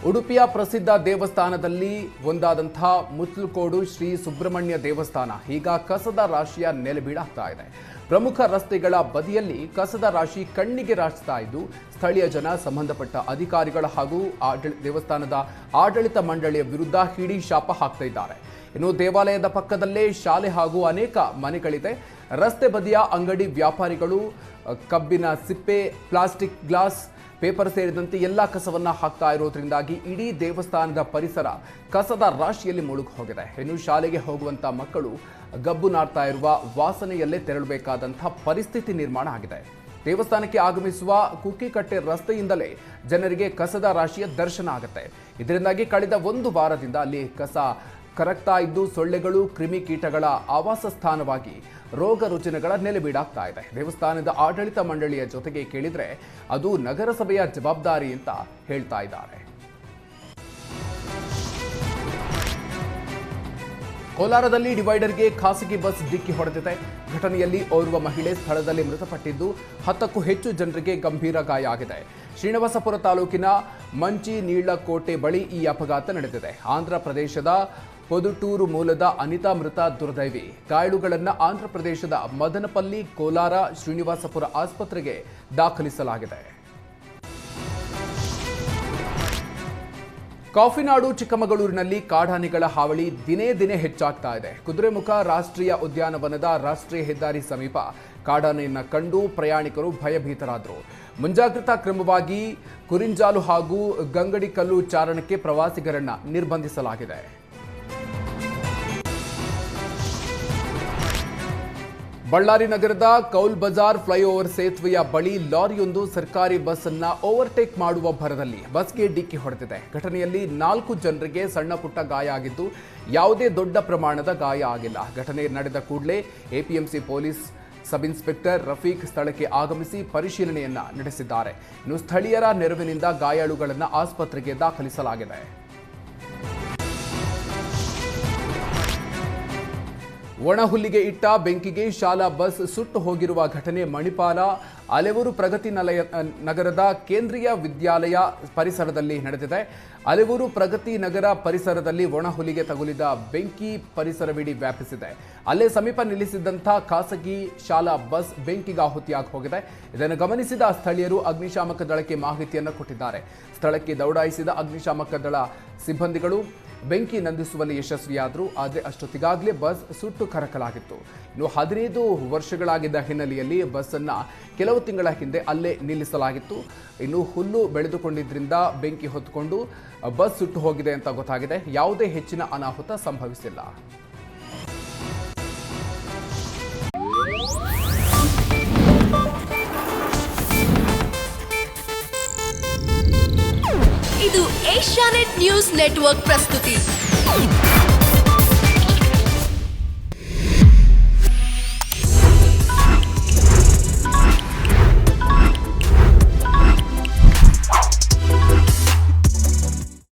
ಉಡುಪಿಯ ಪ್ರಸಿದ್ಧ ದೇವಸ್ಥಾನದಲ್ಲಿ ಒಂದಾದಂತಹ ಮುತ್ಲುಕೋಡು ಶ್ರೀ ಸುಬ್ರಹ್ಮಣ್ಯ ದೇವಸ್ಥಾನ ಈಗ ಕಸದ ರಾಶಿಯ ನೆಲೆಬೀಡಾಗ್ತಾ ಇದೆ. ಪ್ರಮುಖ ರಸ್ತೆಗಳ ಬದಿಯಲ್ಲಿ ಕಸದ ರಾಶಿ ಕಣ್ಣಿಗೆ ರಾಚ್ತಾ ಇದ್ದು ಸ್ಥಳೀಯ ಜನ ಸಂಬಂಧಪಟ್ಟ ಅಧಿಕಾರಿಗಳ ಹಾಗೂ ದೇವಸ್ಥಾನದ ಆಡಳಿತ ಮಂಡಳಿಯ ವಿರುದ್ಧ ಹಿಡಿ ಶಾಪ ಹಾಕ್ತಾ ಇದ್ದಾರೆ. ಇನ್ನು ದೇವಾಲಯದ ಪಕ್ಕದಲ್ಲೇ ಶಾಲೆ ಹಾಗೂ ಅನೇಕ ಮನೆಗಳಿದೆ. ರಸ್ತೆ ಬದಿಯ ಅಂಗಡಿ ವ್ಯಾಪಾರಿಗಳು ಕಬ್ಬಿನ ಸಿಪ್ಪೆ, ಪ್ಲಾಸ್ಟಿಕ್, ಗ್ಲಾಸ್, ಪೇಪರ್ ಸೇರಿದಂತೆ ಎಲ್ಲ ಕಸವನ್ನ ಹಾಕ್ತಾ ಇರೋದ್ರಿಂದಾಗಿ ಇಡೀ ದೇವಸ್ಥಾನದ ಪರಿಸರ ಕಸದ ರಾಶಿಯಲ್ಲಿ ಮುಳುಗಿ ಹೋಗಿದೆ. ಇನ್ನು ಶಾಲೆಗೆ ಹೋಗುವಂತ ಮಕ್ಕಳು ಗಬ್ಬು ನಾಡ್ತಾ ಇರುವ ವಾಸನೆಯಲ್ಲೇ ತೆರಳಬೇಕಾದಂತಹ ಪರಿಸ್ಥಿತಿ ನಿರ್ಮಾಣ ಆಗಿದೆ. ದೇವಸ್ಥಾನಕ್ಕೆ ಆಗಮಿಸುವ ಕುಕ್ಕಿಕಟ್ಟೆ ರಸ್ತೆಯಿಂದಲೇ ಜನರಿಗೆ ಕಸದ ರಾಶಿಯ ದರ್ಶನ ಆಗುತ್ತೆ. ಇದರಿಂದಾಗಿ ಕಳೆದ ಒಂದು ವಾರದಿಂದ ಅಲ್ಲಿ ಕಸ ಕರಗ್ತಾ ಇದ್ದು ಸೊಳ್ಳೆಗಳು, ಕ್ರಿಮಿಕೀಟಗಳ ಆವಾಸ ಸ್ಥಾನವಾಗಿ ರೋಗ ರುಜಿನಗಳ ನೆಲೆಬೀಡಾಗ್ತಾ ಇದೆ. ದೇವಸ್ಥಾನದ ಆಡಳಿತ ಮಂಡಳಿಯ ಜೊತೆಗೆ ಕೇಳಿದ್ರೆ ಅದು ನಗರಸಭೆಯ ಜವಾಬ್ದಾರಿ ಅಂತ ಹೇಳ್ತಾ ಇದ್ದಾರೆ. ಕೋಲಾರದಲ್ಲಿ ಡಿವೈಡರ್ಗೆ ಖಾಸಗಿ ಬಸ್ ಡಿಕ್ಕಿ ಹೊಡೆದಿದೆ. ಘಟನೆಯಲ್ಲಿ ಓರ್ವ ಮಹಿಳೆ ಸ್ಥಳದಲ್ಲಿ ಮೃತಪಟ್ಟಿದ್ದು 10ಕ್ಕೂ ಹೆಚ್ಚು ಜನರಿಗೆ ಗಂಭೀರ ಗಾಯ ಆಗಿದೆ. ಶ್ರೀನಿವಾಸಪುರ ತಾಲೂಕಿನ ಮಂಚಿನೀಳಕೋಟೆ ಬಳಿ ಈ ಅಪಘಾತ ನಡೆದಿದೆ. ಆಂಧ್ರ ಪ್ರದೇಶದ ಪೊದುಟೂರು ಮೂಲದ ಅನಿತಾ ಮೃತ ದುರ್ದೈವಿ. ಗಾಯಾಳುಗಳನ್ನು ಆಂಧ್ರ ಪ್ರದೇಶದ ಮದನಪಲ್ಲಿ, ಕೋಲಾರ, ಶ್ರೀನಿವಾಸಪುರ ಆಸ್ಪತ್ರೆಗೆ ದಾಖಲಿಸಲಾಗಿದೆ. ಕಾಫಿನಾಡು ಚಿಕ್ಕಮಗಳೂರಿನಲ್ಲಿ ಕಾಡಾನೆಗಳ ಹಾವಳಿ ದಿನೇ ದಿನೇ ಹೆಚ್ಚಾಗ್ತಾ ಇದೆ. ಕುದುರೆಮುಖ ರಾಷ್ಟ್ರೀಯ ಉದ್ಯಾನವನದ ರಾಷ್ಟ್ರೀಯ ಹೆದ್ದಾರಿ ಸಮೀಪ ಕಾಡಾನೆಯನ್ನು ಕಂಡು ಪ್ರಯಾಣಿಕರು ಭಯಭೀತರಾದರು. ಮುಂಜಾಗ್ರತಾ ಕ್ರಮವಾಗಿ ಕುರಿಂಜಾಲು ಹಾಗೂ ಗಂಗಡಿಕಲ್ಲು ಚಾರಣಕ್ಕೆ ಪ್ರವಾಸಿಗರನ್ನ ನಿರ್ಬಂಧಿಸಲಾಗಿದೆ. ಬಳ್ಳಾರಿ ನಗರದ ಕೌಲ್ ಬಜಾರ್ ಫ್ಲೈಓವರ್ ಸೇತುವೆಯ ಬಳಿ ಲಾರಿಯೊಂದು ಸರ್ಕಾರಿ ಬಸ್ ಅನ್ನ ಓವರ್ಟೇಕ್ ಮಾಡುವ ಭರದಲ್ಲಿ ಬಸ್ಗೆ ಡಿಕ್ಕಿ ಹೊಡೆದಿದೆ. ಘಟನೆಯಲ್ಲಿ 4 ಜನರಿಗೆ ಸಣ್ಣ ಪುಟ್ಟ ಗಾಯ ಆಗಿದ್ದು ಯಾವುದೇ ದೊಡ್ಡ ಪ್ರಮಾಣದ ಗಾಯ ಆಗಿಲ್ಲ. ಘಟನೆ ನಡೆದ ಕೂಡಲೇ APMC police sub inspector Rafiq ಸ್ಥಳಕ್ಕೆ ಆಗಮಿಸಿ ಪರಿಶೀಲನೆಯನ್ನ ನಡೆಸಿದ್ದಾರೆ. ಇನ್ನು ಸ್ಥಳೀಯರ ನೆರವಿನಿಂದ ಗಾಯಾಳುಗಳನ್ನು ಆಸ್ಪತ್ರೆಗೆ ದಾಖಲಿಸಲಾಗಿದೆ. ಒಣಹುಲ್ಲಿಗೆ ಇಟ್ಟ ಬೆಂಕಿಗೆ ಶಾಲಾ ಬಸ್ ಸುಟ್ಟು ಹೋಗಿರುವ ಘಟನೆ ಮಣಿಪಾಲ ಅಲೆವೂರು ಪ್ರಗತಿ ನಗರದ ಕೇಂದ್ರೀಯ ವಿದ್ಯಾಲಯ ಪರಿಸರದಲ್ಲಿ ನಡೆದಿದೆ. ಅಲೆವೂರು ಪ್ರಗತಿ ನಗರ ಪರಿಸರದಲ್ಲಿ ಒಣಹುಲಿಗೆ ತಗುಲಿದ ಬೆಂಕಿ ಪರಿಸರವಿಡೀ ವ್ಯಾಪಿಸಿದೆ. ಅಲ್ಲೇ ಸಮೀಪ ನಿಲ್ಲಿಸಿದ್ದಂಥ ಖಾಸಗಿ ಶಾಲಾ ಬಸ್ ಬೆಂಕಿಗಾಹುತಿಯಾಗಿ ಹೋಗಿದೆ. ಇದನ್ನು ಗಮನಿಸಿದ ಸ್ಥಳೀಯರು ಅಗ್ನಿಶಾಮಕ ದಳಕ್ಕೆ ಮಾಹಿತಿಯನ್ನು ಕೊಟ್ಟಿದ್ದಾರೆ. ಸ್ಥಳಕ್ಕೆ ದೌಡಾಯಿಸಿದ ಅಗ್ನಿಶಾಮಕ ದಳ ಸಿಬ್ಬಂದಿಗಳು ಬೆಂಕಿ ನಂದಿಸುವಲ್ಲಿ ಯಶಸ್ವಿಯಾದರು. ಆದರೆ ಅಷ್ಟೊತ್ತಿಗಾಗಲೇ ಬಸ್ ಸುಟ್ಟು ಕರಕಲಾಗಿತ್ತು. ಇನ್ನು 15 ವರ್ಷಗಳಾಗಿದ್ದ ಹಿನ್ನೆಲೆಯಲ್ಲಿ ಬಸ್ ಅನ್ನ ಕೆಲವು ತಿಂಗಳ ಹಿಂದೆ ಅಲ್ಲೇ ನಿಲ್ಲಿಸಲಾಗಿತ್ತು. ಇನ್ನು ಹುಲ್ಲು ಬೆಳೆದುಕೊಂಡಿದ್ದರಿಂದ ಬೆಂಕಿ ಹೊತ್ತುಕೊಂಡು ಬಸ್ ಸುಟ್ಟು ಹೋಗಿದೆ ಅಂತ ಗೊತ್ತಾಗಿದೆ. ಯಾವುದೇ ಹೆಚ್ಚಿನ ಅನಾಹುತ ಸಂಭವಿಸಿಲ್ಲ. ಇದು ಏಷ್ಯಾನೆಟ್ ನ್ಯೂಸ್ ನೆಟ್ವರ್ಕ್ ಪ್ರಸ್ತುತಿ.